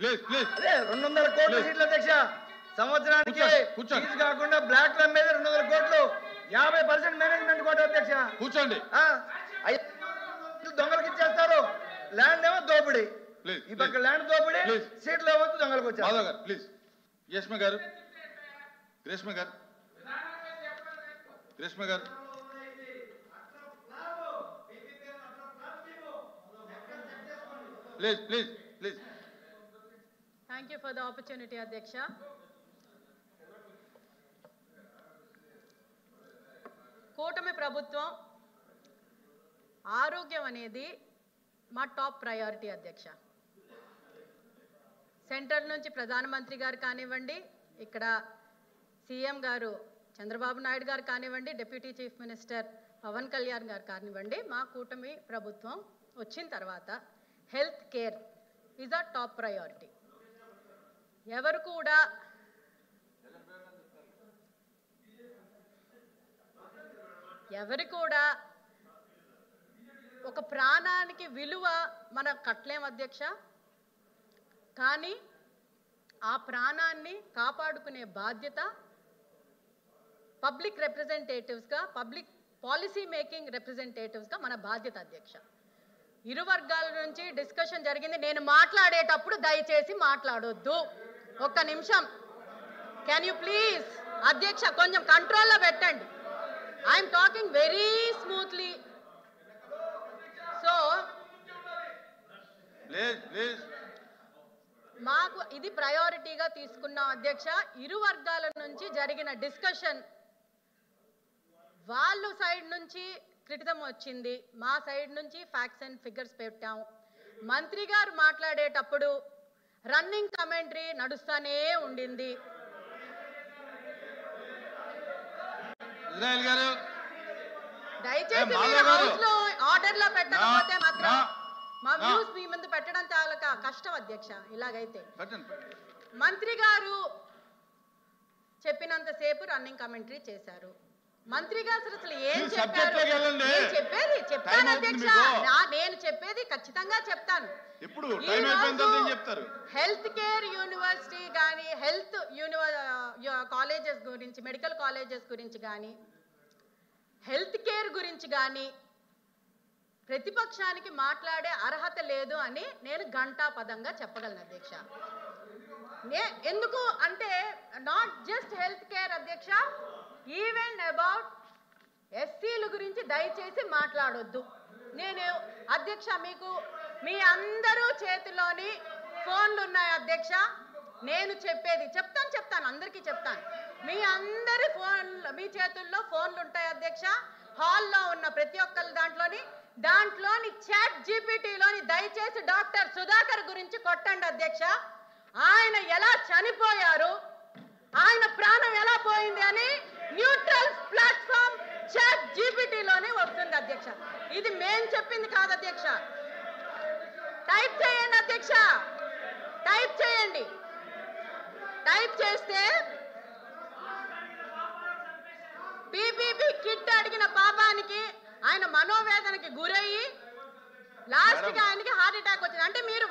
అదే 200 కోట్ల సీట్ల అధ్యక్ష సంవత్సరానికి ఫీజు కాకుండా బ్లాక్ లో మీద 200 కోట్లు 50% మేనేజ్మెంట్ కోట అధ్యక్ష. కూర్చోండి. దొంగలకి ఇచ్చేస్తారు. ల్యాండ్ ఏమో దోపిడీ. ఈ పక్క ల్యాండ్ దోపిడీ, సీట్లు ఏమో దొంగలకు వచ్చారు. ప్లీజ్ గ్రేష్మ గారు, గ్రేష్మ గారు, గ్రేష్మ గారు. Please please please. Thank you for the opportunity, Adhyaksha. కూటమి ప్రభుత్వం ఆరోగ్యం అనేది మా టాప్ ప్రయారిటీ అధ్యక్ష. సెంటర్ నుంచి ప్రధానమంత్రి గారు కానివ్వండి, ఇక్కడ సీఎం గారు చంద్రబాబు నాయుడు గారు కానివ్వండి, deputy chief minister Pawan Kalyan గారు కానివ్వండి, మా కూటమి ప్రభుత్వం వచ్చిన తర్వాత health care is a top priority. ఎవరు కూడా ఒక ప్రాణానికి విలువ మనం కట్టలేం అధ్యక్ష. కానీ ఆ ప్రాణాన్ని కాపాడుకునే బాధ్యత పబ్లిక్ రిప్రజెంటేటివ్స్గా, పబ్లిక్ పాలసీ మేకింగ్ రిప్రజెంటేటివ్స్గా మన బాధ్యత అధ్యక్ష. ఇరు వర్గాల నుంచి డిస్కషన్ జరిగింది. నేను మాట్లాడేటప్పుడు దయచేసి మాట్లాడొద్దు. ఒక్క నిమిషం. కెన్ యూ ప్లీజ్ అధ్యక్ష కొంచెం కంట్రోల్లో పెట్టండి. I'm talking very smoothly. So మాకు ఇది ప్రయారిటీగా తీసుకున్నాం అధ్యక్ష. ఇరు వర్గాల నుంచి జరిగిన డిస్కషన్, వాళ్ళు సైడ్ నుంచి క్రిటిసిజం వచ్చింది, మా సైడ్ నుంచి ఫ్యాక్ట్స్ అండ్ ఫిగర్స్ పెట్టాం. మంత్రి గారు మాట్లాడేటప్పుడు రన్నింగ్ కమెంటరీ నడుస్తూనే ఉండింది. దయచేసి హౌస్ లో ఆర్డర్ లో పెట్టకపోతే మాత్రం మా వ్యూస్ మీ ముందు పెట్టడం చాలా కష్టం అధ్యక్ష. ఇలాగైతే మంత్రి గారు చెప్పినంతసేపు రన్నింగ్ కమెంటరీ చేశారు. మంత్రి గారు అసలు ఏం చెప్పారు? చెప్తాను అధ్యక్ష. నేను చెప్పేది ఖచ్చితంగా చెప్తాను. హెల్త్ కేర్ యూనివర్సిటీ కానీ, హెల్త్ కాలేజెస్ గురించి, మెడికల్ కాలేజెస్ గురించి కానీ, హెల్త్ కేర్ గురించి కానీ ప్రతిపక్షానికి మాట్లాడే అర్హత లేదు అని నేను ఘంటాపదంగా చెప్పగలను అధ్యక్ష. ఎందుకు అంటే నాట్ జస్ట్ హెల్త్ కేర్ అధ్యక్ష, ఈవెన్ అబౌట్ ఎస్సీల గురించి దయచేసి మాట్లాడొద్దు. నేను అధ్యక్ష మీకు మీ అందరూ చేతిలోని ఫోన్లు ఉన్నాయి అధ్యక్ష. నేను చెప్పేది చెప్తాను అందరికీ చెప్తాను. మీ అందరి మీ చేతుల్లో ఫోన్లు ఉంటాయి అధ్యక్ష. హాల్లో ఉన్న ప్రతి ఒక్కరి దాంట్లోని చాట్ జీపీటీలోని దయచేసి డాక్టర్ సుధాకర్ గురించి కొట్టండి అధ్యక్ష. ఆయన ఎలా చనిపోయారు, ఆయన ప్రాణం ఎలా పోయింది అని న్యూట్రల్ ప్లాట్ఫామ్ చాట్ జీపీటీలోనే వస్తుంది అధ్యక్ష. ఇది మేం చెప్పింది కాదు అధ్యక్ష. టైప్ చేయండి అధ్యక్ష, టైప్ చేయండి. టైప్ చేస్తే పీపీపీ కిట్ అడిగిన పాపానికి ఆయన మనోవేదనకి గురయ్యి లాస్ట్ కి ఆయనకి హార్ట్ అటాక్ వచ్చింది. అంటే మీరు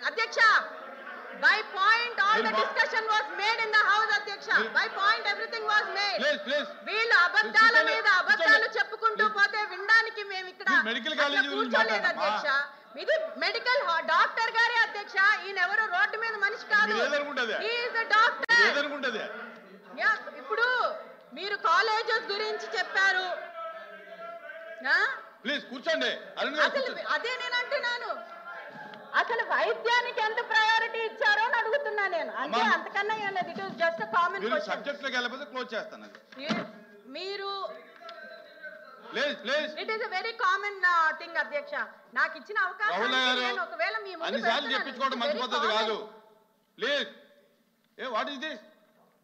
అధ్యక్ష by point all the discussion was made in the house అధ్యక్ష. by point everything was made. వీళ్ళు అబద్ధాల మీద అబద్ధాలు చెప్పుకుంటూ పోతే వినడానికి మేము ఇక్కడ కూర్చోలేదు అధ్యక్ష. ఇది మెడికల్ డాక్టర్ గారే అధ్యక్ష. ఈయన ఎవరు రోడ్డు మీద మనిషి కాదు. డాక్టర్. ఇప్పుడు మీరు కాలేజెస్ గురించి చెప్పారు. అదే నేను అంటున్నాను, అసలు వైద్యానికి ఎంత ప్రయారిటీ ఇచ్చారో అని అడుగుతున్నా నేను. అంటే అంతకన్నా ఏం లేదు. It is just common question. మీరు it is a very common thing అధ్యక్ష. నాకు ఇచ్చిన అవకాశం నేను ఒకవేళ మీ ముందు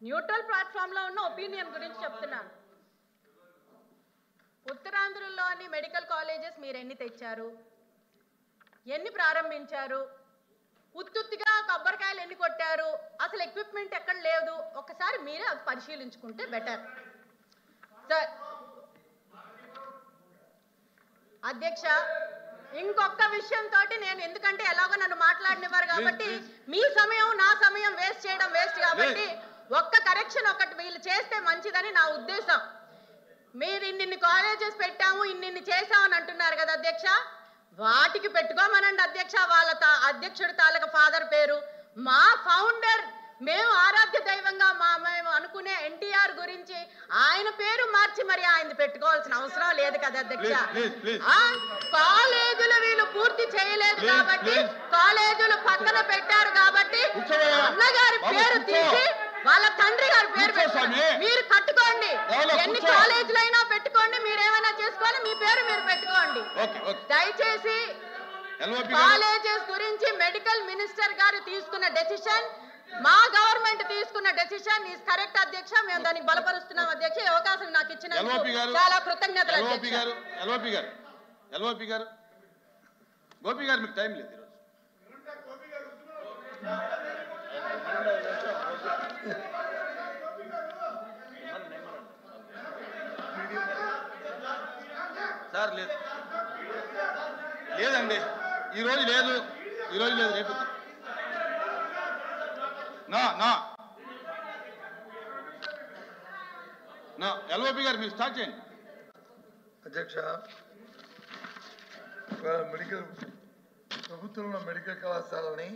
న్యూట్రల్ ప్లాట్ఫామ్ లో ఉన్న ఒపీనియన్ గురించి చెప్తున్నాను. ఉత్తరాంధ్రలోని మెడికల్ కాలేజెస్ మీరు ఎన్ని తెచ్చారు, ఎన్ని ప్రారంభించారు, ఉత్తుత్తిగా కొబ్బరికాయలు ఎన్ని కొట్టారు, అసలు ఎక్విప్మెంట్ ఎక్కడ లేదు, ఒకసారి మీరే అది పరిశీలించుకుంటే బెటర్. సార్ అధ్యక్ష, ఇంకొక విషయం తోటి నేను ఎందుకంటే ఎలాగో నన్ను మాట్లాడనివ్వరు కాబట్టి మీ సమయం నా సమయం వేస్ట్ చేయడం వేస్ట్ కాబట్టి ఒక్క కరెక్షన్ ఒకటి వీళ్ళు చేస్తే మంచిదని నా ఉద్దేశం. మీరు ఇన్ని కాలేజెస్ పెట్టాము ఇన్ని చేసామని అంటున్నారు కదా అధ్యక్ష, వాటికి పెట్టుకోమనండి అధ్యక్ష. వాళ్ళ అధ్యక్షుడి తాలూకా ఫాదర్ పేరు, మా ఫౌండర్, మేము ఆరాధ్య దైవంగా మేము అనుకునే ఎన్టీఆర్ గురించి ఆయన పేరు మార్చి మరి ఆయన పెట్టుకోవాల్సిన అవసరం లేదు కదా అధ్యక్ష. కాలేజీలు వీళ్ళు పూర్తి చేయలేదు కాబట్టి కాలేజీలు పక్కన పెట్టారు కాబట్టి అన్నగారి పేరు తీసి వాళ్ళ తండ్రి గారి పేరు పెట్టండి. మీరు కట్టుకోండి, ఎన్ని కాలేజీలైనా పెట్టుకోండి, మీరేమైనా చేసుకోండి, మీ పేరు మీరు పెట్టుకోండి. దయచేసి కాలేజెస్ గురించి మెడికల్ మినిస్టర్ గారు తీసుకున్న డెసిషన్, మా గవర్నమెంట్ తీసుకున్న డెసిషన్ ఈస్ కరెక్ట్ అధ్యక్ష. మేము దానికి బలపరుస్తున్నాం అధ్యక్ష. ఈ అవకాశం నాకు ఇచ్చిన చాలా కృతజ్ఞతలు అధ్యక్ష. గోపి గారు మీకు టైం లేదు సార్. లేదండి, ఈరోజు లేదు రేపు ఎల్ఓపి గారు మీరు స్టార్ట్ చేయండి. అధ్యక్ష, ప్రభుత్వంలో మెడికల్ కళాశాలని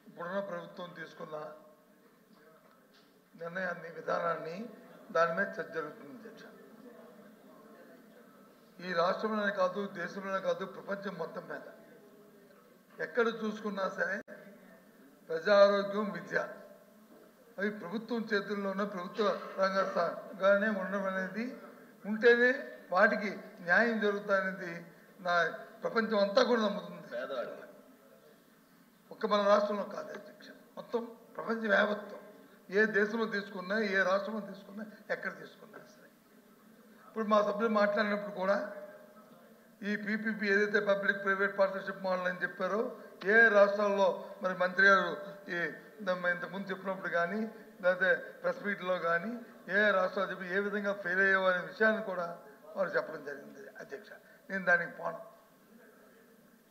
ఇప్పుడున్న ప్రభుత్వం తీసుకున్న నిర్ణయాన్ని, విధానాన్ని, దాని మీద చర్చ జరుగుతుంది అధ్యక్ష. ఈ రాష్ట్రంలోనే కాదు, దేశంలోనే కాదు, ప్రపంచం మొత్తం మీద ఎక్కడ చూసుకున్నా సరే ప్రజా ఆరోగ్యం, విద్య అవి ప్రభుత్వం చేతుల్లోనే, ప్రభుత్వ రంగానే ఉండడం అనేది ఉంటేనే వాటికి న్యాయం జరుగుతుందనేది నా ప్రపంచం అంతా కూడా నమ్ముతుంది. ఒక్క మన రాష్ట్రంలో కాదు అధ్యక్ష, మొత్తం ప్రపంచం యావత్తం ఏ దేశంలో తీసుకున్నా, ఏ రాష్ట్రంలో తీసుకున్నా, ఎక్కడ తీసుకున్నా సరే. ఇప్పుడు మా సభ్యులు మాట్లాడినప్పుడు కూడా ఈ పీపీపీ ఏదైతే పబ్లిక్ ప్రైవేట్ పార్ట్నర్షిప్ మోడల్ అని చెప్పారో, ఏ రాష్ట్రాల్లో మరి మంత్రి గారు ఈ ఇంతకుముందు చెప్పినప్పుడు కానీ, లేకపోతే ప్రెస్ మీట్లో కానీ ఏ రాష్ట్రాలు చెప్పి ఏ విధంగా ఫెయిల్ అయ్యేవో అనే విషయాన్ని కూడా వారు చెప్పడం జరిగింది అధ్యక్ష. నేను దానికి పోను,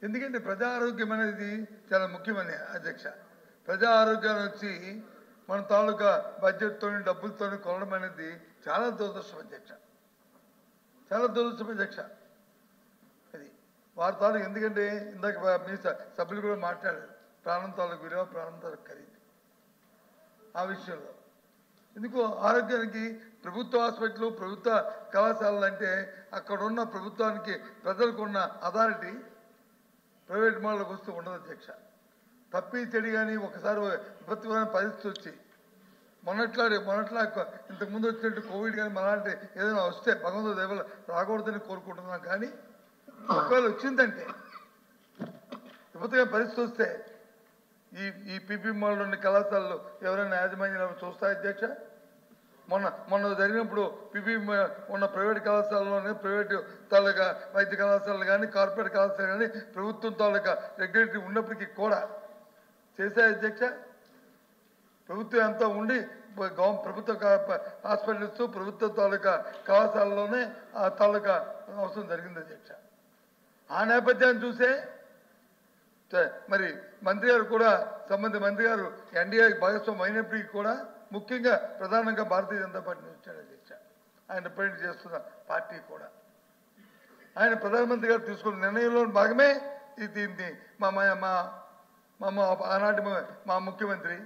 ఎందుకంటే ప్రజా ఆరోగ్యం అనేది చాలా ముఖ్యమని అధ్యక్ష. ప్రజా ఆరోగ్యాన్ని వచ్చి మన తాలూకా బడ్జెట్తో, డబ్బులతో కొనడం అనేది చాలా దురదృష్టం అధ్యక్ష, చాలా దురదృష్టం అధ్యక్ష. అది వారి తాలూకు, ఎందుకంటే ఇందాక మీ సభ్యులు కూడా మాట్లాడారు, ప్రాణం తాలూకు విలువ, ప్రాణం తాలూకు ఖరీదు. ఆ విషయంలో ఎందుకు ఆరోగ్యానికి ప్రభుత్వ హాస్పిటల్, ప్రభుత్వ కళాశాలలు అంటే అక్కడ ఉన్న ప్రభుత్వానికి, ప్రజలకు ఉన్న అథారిటీ ప్రైవేట్ మోడల్కి వస్తూ ఉండదు అధ్యక్ష. తప్పి చెడి కానీ ఒకసారి విపత్తుకరమైన పరిస్థితి వచ్చి మొన్నట్లా ఇంతకుముందు వచ్చినట్టు కోవిడ్ కానీ మలాంటి ఏదైనా వస్తే భగవంతుడి దయ వల్ల రాకూడదని కోరుకుంటున్నాం. కానీ ఒకవేళ వచ్చిందంటే విపత్తుకరమైన పరిస్థితి వస్తే ఈ పీపీ మోడల్లోని కళాశాలలో ఎవరైనా యాజమాన్యం చూస్తాయి అధ్యక్ష. మొన్న జరిగినప్పుడు పీపీ ఉన్న ప్రైవేట్ కళాశాలలోనే, ప్రైవేటు తాలూకా వైద్య కళాశాలలు కానీ, కార్పొరేట్ కళాశాలలు కానీ ప్రభుత్వం తాలూకా రెగ్యులేటరీ ఉన్నప్పటికీ కూడా చేశాయి అధ్యక్ష. ప్రభుత్వం అంతా ఉండి ప్రభుత్వ హాస్పిటల్స్, ప్రభుత్వ తాలూకా కళాశాలలోనే ఆ తాలూకా అవసరం జరిగింది అధ్యక్ష. ఆ నేపథ్యాన్ని చూసే మరి మంత్రి గారు కూడా, సంబంధిత మంత్రి గారు ఎన్డీఏ భాగస్వామ్యం అయినప్పటికీ కూడా ముఖ్యంగా ప్రధానంగా భారతీయ జనతా పార్టీ వచ్చాడు అధ్యక్ష. ఆయన రిప్రజెంట్ చేస్తున్న పార్టీ కూడా ఆయన ప్రధానమంత్రి గారు తీసుకున్న నిర్ణయంలో భాగమే దీన్ని ఆనాటి మా ముఖ్యమంత్రి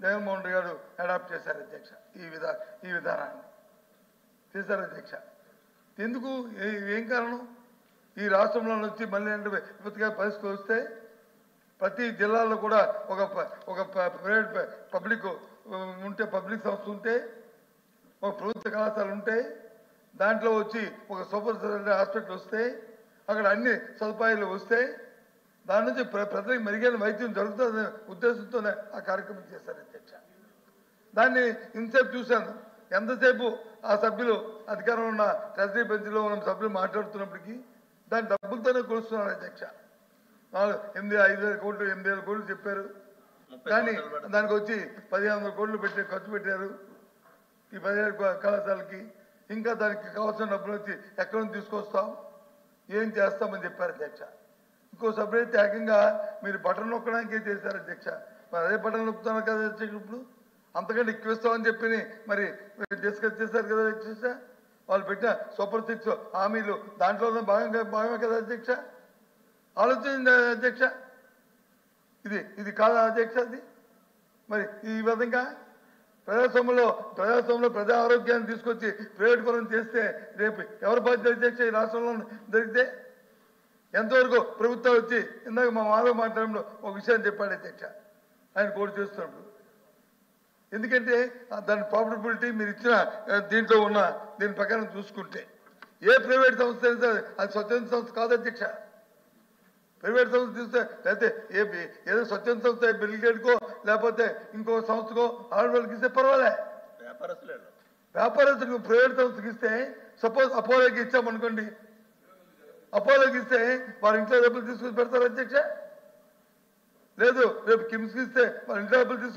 జగన్మోహన్ రెడ్డి గారు అడాప్ట్ చేశారు అధ్యక్ష. ఈ విధానాన్ని చేశారు అధ్యక్ష. ఎందుకు, ఏం కారణం? ఈ రాష్ట్రంలో నుంచి మళ్ళీ విపత్తుగా పరిస్థితి వస్తే ప్రతి జిల్లాలో కూడా ఒక ప్రైవేట్ పబ్లిక్ ఉంటే, పబ్లిక్ సంస్థ ఉంటే, ఒక ప్రభుత్వ కళాశాల ఉంటే, దాంట్లో వచ్చి ఒక సూపర్ స్పెషాలిటీ హాస్పిటల్ వస్తే, అక్కడ అన్ని సదుపాయాలు వస్తే దాని నుంచి ప్రజలకు మెరుగైన వైద్యం జరుగుతుందనే ఉద్దేశంతోనే ఆ కార్యక్రమం చేశారు అధ్యక్ష. దాన్ని ఇంతసేపు చూశాను, ఎంతసేపు ఆ సభ్యులు అధికారంలో ఉన్న ట్రెజరీ బెంచ్లో ఉన్న సభ్యులు మాట్లాడుతున్నప్పటికీ దాని డబ్బులతోనే కొలుస్తున్నారు అధ్యక్ష. 5,000 కోట్లు 8,000 కోట్లు చెప్పారు, కానీ దానికి వచ్చి 1,500 కోట్లు ఖర్చు పెట్టారు ఈ 17 కళాశాలకి. ఇంకా దానికి కావాల్సిన డబ్బులు వచ్చి ఎక్కడి నుంచి తీసుకొస్తాం? ఏం చేస్తామని చెప్పారు అధ్యక్ష. ఇంకో సభ్యులైతే ఏకంగా మీరు బటన్ నొక్కడానికే చేశారు అధ్యక్ష. మరి అదే బటన్ నొక్కుతున్నారు కదా అధ్యక్ష. ఇప్పుడు అంతకంటే ఎక్కువ ఇస్తామని చెప్పి మరి డిస్కస్ చేశారు కదా అధ్యక్ష. వాళ్ళు పెట్టిన సూపర్ 6 హామీలు దాంట్లో భాగమే కదా అధ్యక్ష. ఆలోచించండి అధ్యక్ష. ఇది కాదా అధ్యక్ష? అది మరి ఈ విధంగా ప్రజాస్వామ్యంలో ప్రజా ఆరోగ్యాన్ని తీసుకొచ్చి ప్రైవేట్ పరం చేస్తే రేపు ఎవరు బాధ్యత అధ్యక్ష? ఈ రాష్ట్రంలో జరిగితే ఎంతవరకు ప్రభుత్వాలు వచ్చి ఇందాక మా మాధవ్ మాట్లాడంలో ఒక విషయాన్ని చెప్పాడు అధ్యక్ష. ఆయన కోర్టు చేస్తున్నప్పుడు ఎందుకంటే దాని ప్రాఫిటబిలిటీ మీరు ఇచ్చిన దీంట్లో ఉన్న దీని ప్రకారం చూసుకుంటే ఏ ప్రైవేట్ సంస్థ అయితే అది స్వచ్ఛంద సంస్థ కాదు అధ్యక్ష. ప్రైవేట్ సంస్థ చూస్తే లేకపోతే ఏదో స్వచ్ఛంద సంస్థ బిల్ గేట్కో లేకపోతే ఇంకో సంస్థకో ఆడవాళ్ళకి ఇస్తే పర్వాలే. వ్యాపారస్తులకు ప్రైవేట్ సంస్థకి ఇస్తే సపోజ్ అపోలోకి ఇచ్చామనుకోండి, అపోలోకి ఇస్తే వారి ఇంట్లో డబ్బులు తీసుకుని పెడతారు అధ్యక్ష. లేదు రేపు కిమ్స్కి ఇస్తే వారి ఇంట్లో డబ్బులు తీసుకుని